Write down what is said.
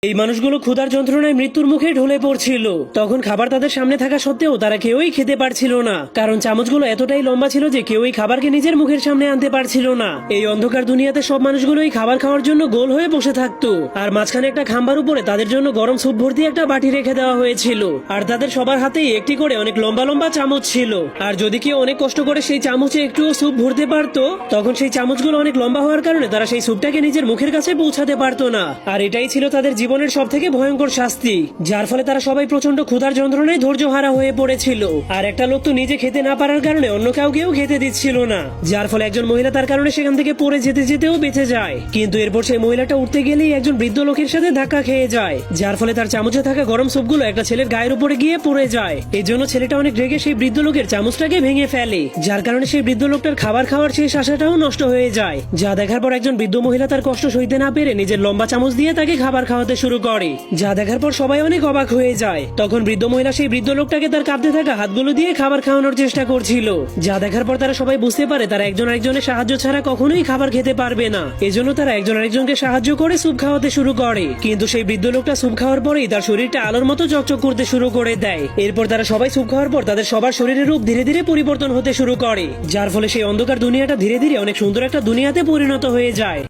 এই মানুষগুলো ক্ষুধার যন্ত্রণায় মৃত্যুর মুখে ঢলে পড়ছিল। তখন খাবার তাদের সামনে থাকা সত্ত্বেও তারা কেউই খেতে পারছিল না, কারণ চামচগুলো এতটাই লম্বা ছিল যে কেউই খাবারকে নিজের মুখের সামনে আনতে পারছিল না। এই অন্ধকার দুনিয়াতে সব মানুষগুলোই খাবার খাওয়ার জন্য গোল হয়ে বসে থাকতো, আর মাঝখানে একটা খাম্বার উপরে তাদের জন্য গরম স্যুপ ভর্তি একটা বাটি রেখে দেওয়া হয়েছিল। আর তাদের সবার হাতেই একটি করে অনেক লম্বা লম্বা চামচ ছিল, আর যদি কেউ অনেক কষ্ট করে সেই চামচে একটুও স্যুপ ভরতে পারতো, তখন সেই চামচগুলো অনেক লম্বা হওয়ার কারণে তারা সেই স্যুপটাকে নিজের মুখের কাছে পৌঁছাতে পারতো না। আর এটাই ছিল তাদের জীবনের সব থেকে ভয়ঙ্কর শাস্তি, যার ফলে তারা সবাই প্রচন্ড ক্ষুধার যন্ত্রণায় ধৈর্যহারা হয়ে পড়েছিল। আর একটা লোক তো নিজে খেতে না পারার কারণে অন্য কাউকেও খেতে দিচ্ছিল না, যার ফলে একজন মহিলা তার কারণে সেখান থেকে পড়ে যেতে যেতেও বেঁচে যায়। কিন্তু এরপর সেই মহিলাটা উঠতে গেলেই একজন বৃদ্ধ লোকের সাথে ধাক্কা খেয়ে যায়, যার ফলে তার চামচে থাকা গরম স্যুপগুলো একটা ছেলের গায়ের উপরে গিয়ে পড়ে যায়। এই জন্য ছেলেটা অনেক রেগে সেই বৃদ্ধ লোকের চামচটাকে ভেঙে ফেলে, যার কারণে সেই বৃদ্ধ লোকটার খাবার খাওয়ার শেষ আশাটাও নষ্ট হয়ে যায়। যা দেখার পর একজন বৃদ্ধ মহিলা তার কষ্ট সইতে না পেরে নিজের লম্বা চামচ দিয়ে তাকে খাবার খাওয়াতে শুরু করে, যা দেখার পর সবাই অনেক অবাক হয়ে যায়। তখন বৃদ্ধ মহিলা সেই বৃদ্ধ লোকটাকে তার কাঁপতে থাকা হাতগুলো দিয়ে খাবার খাওয়ানোর চেষ্টা করছিল, যা দেখার পর তারা সবাই বুঝতে পারে তারা একজন আরেকজনের সাহায্য ছাড়া কখনোই খাবার খেতে পারবে না। এজন্য তারা একজন আরেকজনকে সাহায্য করে স্যুপ খাওয়াতে শুরু করে। কিন্তু সেই বৃদ্ধ লোকটা স্যুপ খাওয়ার পরেই তার শরীরটা আলোর মতো চকচক করতে শুরু করে দেয়। এরপর তারা সবাই স্যুপ খাওয়ার পর তাদের সবার শরীরের রূপ ধীরে ধীরে পরিবর্তন হতে শুরু করে, যার ফলে সেই অন্ধকার দুনিয়াটা ধীরে ধীরে অনেক সুন্দর একটা দুনিয়াতে পরিণত হয়ে যায়।